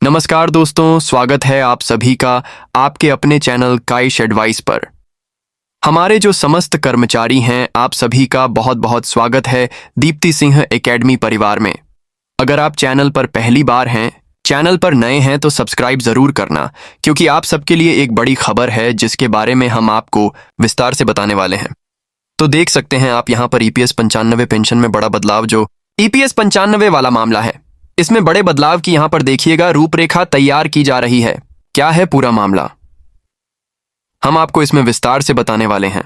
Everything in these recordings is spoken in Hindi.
नमस्कार दोस्तों, स्वागत है आप सभी का आपके अपने चैनल काइश एडवाइस पर। हमारे जो समस्त कर्मचारी हैं, आप सभी का बहुत बहुत स्वागत है दीप्ति सिंह एकेडमी परिवार में। अगर आप चैनल पर पहली बार हैं, चैनल पर नए हैं तो सब्सक्राइब जरूर करना, क्योंकि आप सबके लिए एक बड़ी खबर है जिसके बारे में हम आपको विस्तार से बताने वाले हैं। तो देख सकते हैं आप यहाँ पर EPS 95 पेंशन में बड़ा बदलाव, जो EPS 95 वाला मामला है, इसमें बड़े बदलाव की यहां पर देखिएगा रूपरेखा तैयार की जा रही है। क्या है पूरा मामला, हम आपको इसमें विस्तार से बताने वाले हैं।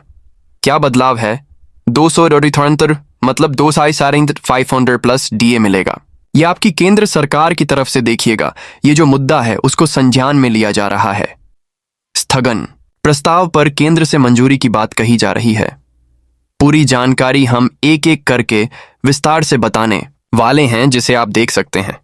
क्या बदलाव है? 200 मतलब 2,500 प्लस DA मिलेगा। यह आपकी केंद्र सरकार की तरफ से देखिएगा, ये जो मुद्दा है उसको संज्ञान में लिया जा रहा है। स्थगन प्रस्ताव पर केंद्र से मंजूरी की बात कही जा रही है। पूरी जानकारी हम एक एक करके विस्तार से बताने वाले हैं, जिसे आप देख सकते हैं।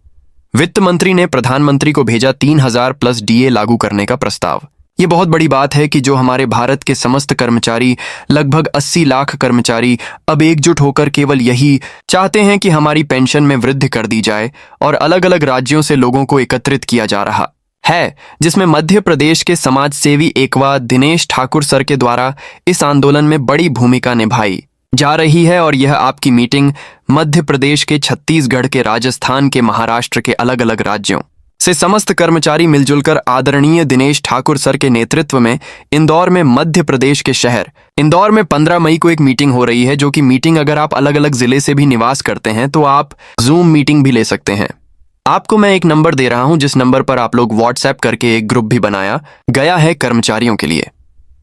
वित्त मंत्री ने प्रधानमंत्री को भेजा 3,000 प्लस DA लागू करने का प्रस्ताव। ये बहुत बड़ी बात है कि जो हमारे भारत के समस्त कर्मचारी, लगभग 80 लाख कर्मचारी अब एकजुट होकर केवल यही चाहते हैं कि हमारी पेंशन में वृद्धि कर दी जाए, और अलग अलग राज्यों से लोगों को एकत्रित किया जा रहा है, जिसमें मध्य प्रदेश के समाज सेवी एकवा दिनेश ठाकुर सर के द्वारा इस आंदोलन में बड़ी भूमिका निभाई जा रही है। और यह आपकी मीटिंग मध्य प्रदेश के, छत्तीसगढ़ के, राजस्थान के, महाराष्ट्र के अलग अलग राज्यों से समस्त कर्मचारी मिलजुल कर आदरणीय दिनेश ठाकुर सर के नेतृत्व में इंदौर में, मध्य प्रदेश के शहर इंदौर में 15 मई को एक मीटिंग हो रही है। जो कि मीटिंग अगर आप अलग अलग जिले से भी निवास करते हैं तो आप जूम मीटिंग भी ले सकते हैं। आपको मैं एक नंबर दे रहा हूं, जिस नंबर पर आप लोग व्हाट्सएप करके एक ग्रुप भी बनाया गया है कर्मचारियों के लिए।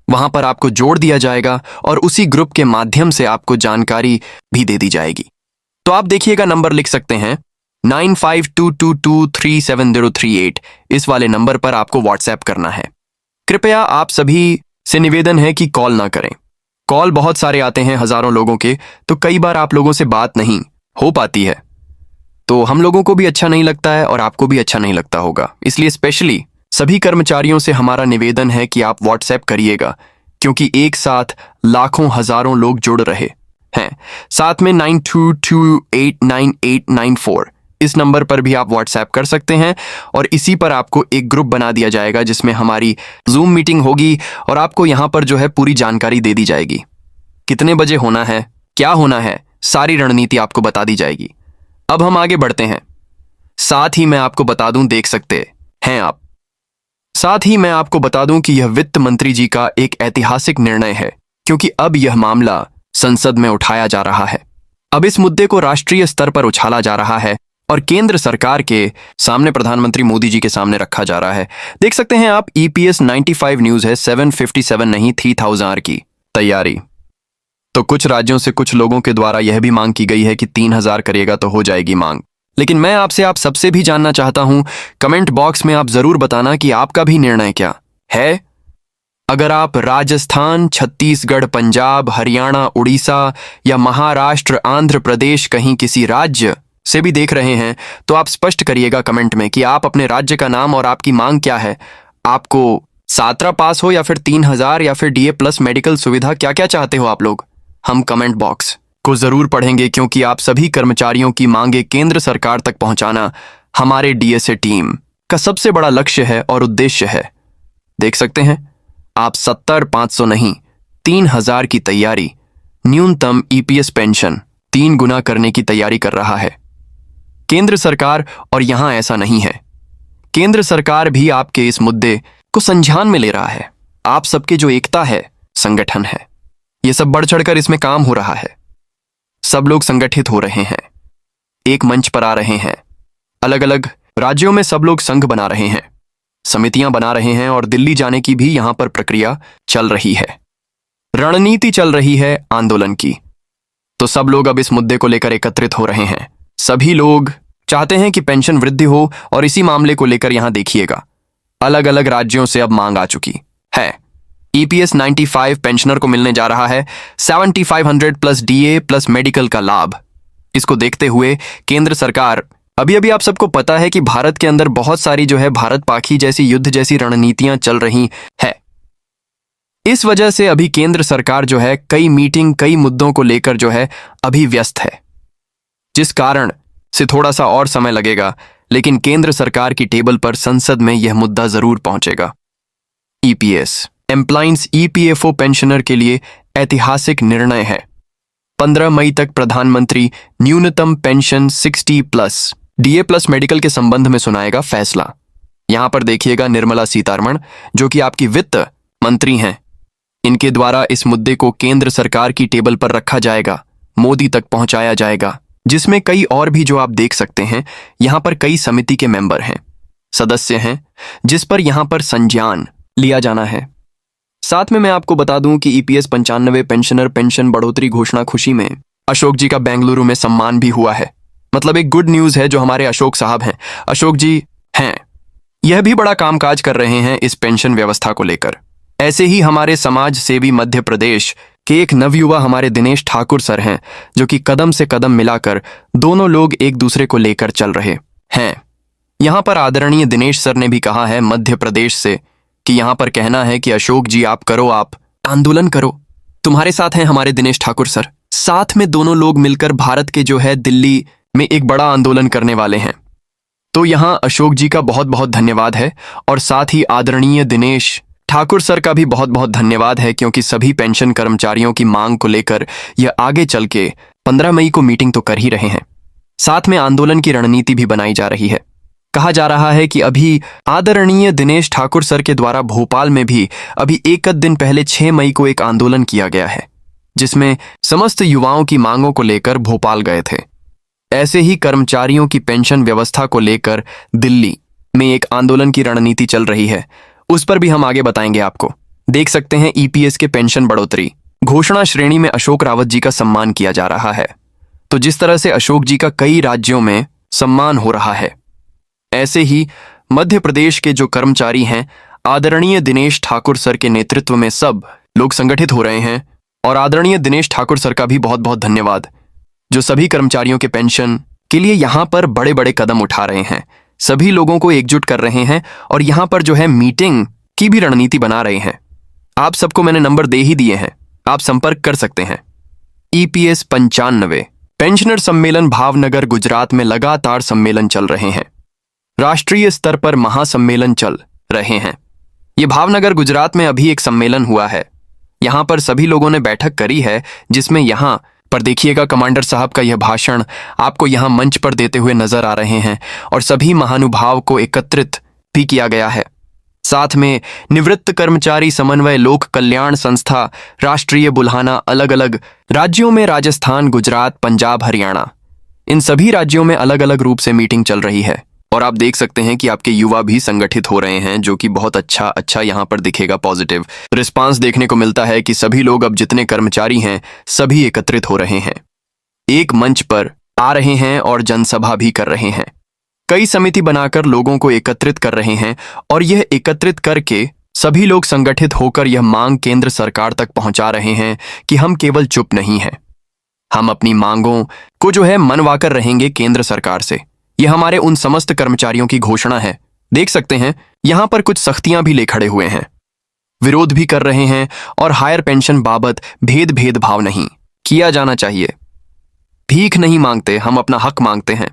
वहां पर आपको जोड़ दिया जाएगा और उसी ग्रुप के माध्यम से आपको जानकारी भी दे दी जाएगी। तो आप देखिएगा, नंबर लिख सकते हैं 9522237038। इस वाले नंबर पर आपको व्हाट्सएप करना है। कृपया आप सभी से निवेदन है कि कॉल ना करें। कॉल बहुत सारे आते हैं, हजारों लोगों के, तो कई बार आप लोगों से बात नहीं हो पाती है, तो हम लोगों को भी अच्छा नहीं लगता है और आपको भी अच्छा नहीं लगता होगा। इसलिए स्पेशली सभी कर्मचारियों से हमारा निवेदन है कि आप व्हाट्सएप करिएगा, क्योंकि एक साथ लाखों हजारों लोग जुड़ रहे हैं। साथ में 92289894 इस नंबर पर भी आप व्हाट्सएप कर सकते हैं, और इसी पर आपको एक ग्रुप बना दिया जाएगा जिसमें हमारी जूम मीटिंग होगी, और आपको यहां पर जो है पूरी जानकारी दे दी जाएगी। कितने बजे होना है, क्या होना है, सारी रणनीति आपको बता दी जाएगी। अब हम आगे बढ़ते हैं। साथ ही मैं आपको बता दूं, देख सकते हैं आप, साथ ही मैं आपको बता दूं कि यह वित्त मंत्री जी का एक ऐतिहासिक निर्णय है, क्योंकि अब यह मामला संसद में उठाया जा रहा है। अब इस मुद्दे को राष्ट्रीय स्तर पर उछाला जा रहा है और केंद्र सरकार के सामने, प्रधानमंत्री मोदी जी के सामने रखा जा रहा है। देख सकते हैं आप, EPS 95 न्यूज है, 757 नहीं 3000 की तैयारी। तो कुछ राज्यों से कुछ लोगों के द्वारा यह भी मांग की गई है कि 3000 करिएगा तो हो जाएगी मांग। लेकिन मैं आपसे, आप सबसे भी जानना चाहता हूं, कमेंट बॉक्स में आप जरूर बताना कि आपका भी निर्णय क्या है। अगर आप राजस्थान, छत्तीसगढ़, पंजाब, हरियाणा, उड़ीसा या महाराष्ट्र, आंध्र प्रदेश, कहीं किसी राज्य से भी देख रहे हैं, तो आप स्पष्ट करिएगा कमेंट में कि आप अपने राज्य का नाम और आपकी मांग क्या है। आपको सातरा पास हो या फिर 3000 या फिर DA प्लस मेडिकल सुविधा, क्या क्या चाहते हो आप लोग, हम कमेंट बॉक्स को जरूर पढ़ेंगे, क्योंकि आप सभी कर्मचारियों की मांगे केंद्र सरकार तक पहुंचाना हमारे DSA टीम का सबसे बड़ा लक्ष्य है और उद्देश्य है। देख सकते हैं आप, 70,500 नहीं 3,000 की तैयारी, न्यूनतम EPS पेंशन 3 गुना करने की तैयारी कर रहा है केंद्र सरकार। और यहां ऐसा नहीं है, केंद्र सरकार भी आपके इस मुद्दे को संज्ञान में ले रहा है। आप सबके जो एकता है, संगठन है, ये सब बढ़ चढ़कर इसमें काम हो रहा है। सब लोग संगठित हो रहे हैं, एक मंच पर आ रहे हैं। अलग अलग राज्यों में सब लोग संघ बना रहे हैं, समितियां बना रहे हैं, और दिल्ली जाने की भी यहां पर प्रक्रिया चल रही है, रणनीति चल रही है आंदोलन की। तो सब लोग अब इस मुद्दे को लेकर एकत्रित हो रहे हैं। सभी लोग चाहते हैं कि पेंशन वृद्धि हो, और इसी मामले को लेकर यहां देखिएगा, अलग अलग राज्यों से अब मांग आ चुकी है। EPS 95 पेंशनर को मिलने जा रहा है 7500 प्लस DA प्लस मेडिकल का लाभ। इसको देखते हुए केंद्र सरकार, अभी आप सबको पता है कि भारत के अंदर बहुत सारी जो है भारत पाखी जैसी, युद्ध जैसी रणनीतियां चल रही है। इस वजह से अभी केंद्र सरकार जो है कई मीटिंग, कई मुद्दों को लेकर जो है अभी व्यस्त है, जिस कारण से थोड़ा सा और समय लगेगा। लेकिन केंद्र सरकार की टेबल पर संसद में यह मुद्दा जरूर पहुंचेगा। ईपीएस एम्प्लॉइंस ईपीएफओ पेंशनर के लिए ऐतिहासिक निर्णय है। 15 मई तक प्रधानमंत्री न्यूनतम पेंशन 60+ डीए प्लस मेडिकल के संबंध में सुनाएगा फैसला। यहां पर देखिएगा निर्मला सीतारमण, जो कि आपकी वित्त मंत्री हैं, इनके द्वारा इस मुद्दे को केंद्र सरकार की टेबल पर रखा जाएगा, मोदी तक पहुंचाया जाएगा, जिसमें कई और भी जो आप देख सकते हैं यहां पर कई समिति के मेंबर हैं, सदस्य हैं, जिस पर यहां पर संज्ञान लिया जाना है। साथ में मैं आपको बता दूं कि ईपीएस 95 पेंशनर पेंशन बढ़ोतरी घोषणा खुशी में अशोक जी का बेंगलुरु में सम्मान भी हुआ है। मतलब एक गुड न्यूज है जो हमारे अशोक साहब हैं, अशोक जी हैं, यह भी बड़ा कामकाज कर रहे हैं इस पेंशन व्यवस्था को लेकर। ऐसे ही हमारे समाज सेवी मध्य प्रदेश के एक नवयुवा हमारे दिनेश ठाकुर सर हैं, जो कि कदम से कदम मिलाकर दोनों लोग एक दूसरे को लेकर चल रहे हैं। यहां पर आदरणीय दिनेश सर ने भी कहा है मध्य प्रदेश से कि यहां पर कहना है कि अशोक जी आप करो, आप आंदोलन करो। तुम्हारे साथ हैं हमारे दिनेश ठाकुर सर, साथ में दोनों लोग मिलकर भारत के जो है दिल्ली में एक बड़ा आंदोलन करने वाले हैं। तो यहां अशोक जी का बहुत बहुत धन्यवाद है और साथ ही आदरणीय दिनेश ठाकुर सर का भी बहुत बहुत धन्यवाद है, क्योंकि सभी पेंशन कर्मचारियों की मांग को लेकर यह आगे चल के 15 मई को मीटिंग तो कर ही रहे हैं, साथ में आंदोलन की रणनीति भी बनाई जा रही है। कहा जा रहा है कि अभी आदरणीय दिनेश ठाकुर सर के द्वारा भोपाल में भी अभी एक दिन पहले 6 मई को एक आंदोलन किया गया है, जिसमें समस्त युवाओं की मांगों को लेकर भोपाल गए थे। ऐसे ही कर्मचारियों की पेंशन व्यवस्था को लेकर दिल्ली में एक आंदोलन की रणनीति चल रही है, उस पर भी हम आगे बताएंगे आपको। देख सकते हैं ईपीएस के पेंशन बढ़ोतरी घोषणा श्रेणी में अशोक रावत जी का सम्मान किया जा रहा है। तो जिस तरह से अशोक जी का कई राज्यों में सम्मान हो रहा है, ऐसे ही मध्य प्रदेश के जो कर्मचारी हैं आदरणीय दिनेश ठाकुर सर के नेतृत्व में सब लोग संगठित हो रहे हैं। और आदरणीय दिनेश ठाकुर सर का भी बहुत बहुत धन्यवाद, जो सभी कर्मचारियों के पेंशन के लिए यहां पर बड़े बड़े कदम उठा रहे हैं, सभी लोगों को एकजुट कर रहे हैं और यहां पर जो है मीटिंग की भी रणनीति बना रहे हैं। आप सबको मैंने नंबर दे ही दिए हैं, आप संपर्क कर सकते हैं। ईपीएस 95 पेंशनर सम्मेलन भावनगर गुजरात में लगातार सम्मेलन चल रहे हैं। राष्ट्रीय स्तर पर महासम्मेलन चल रहे हैं। ये भावनगर गुजरात में अभी एक सम्मेलन हुआ है, यहां पर सभी लोगों ने बैठक करी है, जिसमें यहां पर देखिएगा कमांडर साहब का यह भाषण आपको यहां मंच पर देते हुए नजर आ रहे हैं और सभी महानुभाव को एकत्रित भी किया गया है। साथ में निवृत्त कर्मचारी समन्वय लोक कल्याण संस्था राष्ट्रीय बुल्हाना अलग अलग राज्यों में राजस्थान, गुजरात, पंजाब, हरियाणा, इन सभी राज्यों में अलग अलग रूप से मीटिंग चल रही है। और आप देख सकते हैं कि आपके युवा भी संगठित हो रहे हैं, जो कि बहुत अच्छा यहाँ पर दिखेगा पॉजिटिव रिस्पांस देखने को मिलता है कि सभी लोग अब जितने कर्मचारी हैं सभी एकत्रित हो रहे हैं, एक मंच पर आ रहे हैं और जनसभा भी कर रहे हैं। कई समिति बनाकर लोगों को एकत्रित कर रहे हैं और यह एकत्रित करके सभी लोग संगठित होकर यह मांग केंद्र सरकार तक पहुंचा रहे हैं कि हम केवल चुप नहीं हैं, हम अपनी मांगों को जो है मनवाकर रहेंगे केंद्र सरकार से। यह हमारे उन समस्त कर्मचारियों की घोषणा है। देख सकते हैं यहां पर कुछ सख्तियां भी ले खड़े हुए हैं, विरोध भी कर रहे हैं और हायर पेंशन बाबत भेदभाव नहीं किया जाना चाहिए। भीख नहीं मांगते, हम अपना हक मांगते हैं।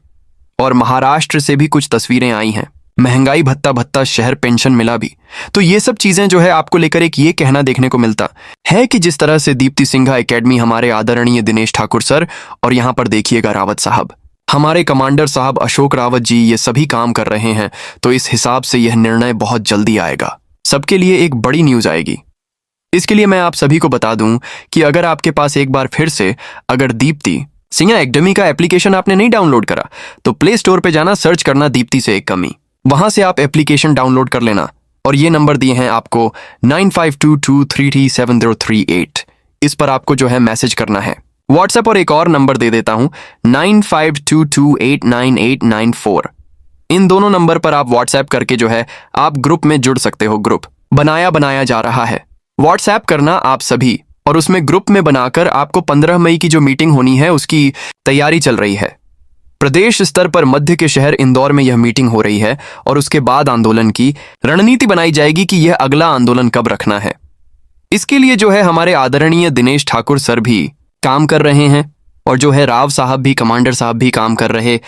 और महाराष्ट्र से भी कुछ तस्वीरें आई हैं, महंगाई भत्ता शहर पेंशन मिला भी। तो ये सब चीजें जो है आपको लेकर एक ये कहना देखने को मिलता है कि जिस तरह से दीप्ति सिंघा एकेडमी हमारे आदरणीय दिनेश ठाकुर सर और यहां पर देखिएगा रावत साहब, हमारे कमांडर साहब अशोक रावत जी, ये सभी काम कर रहे हैं, तो इस हिसाब से यह निर्णय बहुत जल्दी आएगा, सबके लिए एक बड़ी न्यूज आएगी। इसके लिए मैं आप सभी को बता दूं कि अगर आपके पास एक बार फिर से अगर दीप्ति सिंघा एकेडमी का एप्लीकेशन आपने नहीं डाउनलोड करा तो प्ले स्टोर पे जाना, सर्च करना दीप्ति से एक कमी, वहां से आप एप्लीकेशन डाउनलोड कर लेना। और ये नंबर दिए हैं आपको 9522337038, इस पर आपको जो है मैसेज करना है। व्हाट्सएप और एक और नंबर दे देता हूं 9522898894, इन दोनों नंबर पर आप व्हाट्सएप करके जो है आप ग्रुप में जुड़ सकते हो। ग्रुप बनाया जा रहा है, व्हाट्सएप करना आप सभी, और उसमें ग्रुप में बनाकर आपको 15 मई की जो मीटिंग होनी है उसकी तैयारी चल रही है। प्रदेश स्तर पर मध्य के शहर इंदौर में यह मीटिंग हो रही है और उसके बाद आंदोलन की रणनीति बनाई जाएगी कि यह अगला आंदोलन कब रखना है। इसके लिए जो है हमारे आदरणीय दिनेश ठाकुर सर भी काम कर रहे हैं और जो है राव साहब भी, कमांडर साहब भी काम कर रहे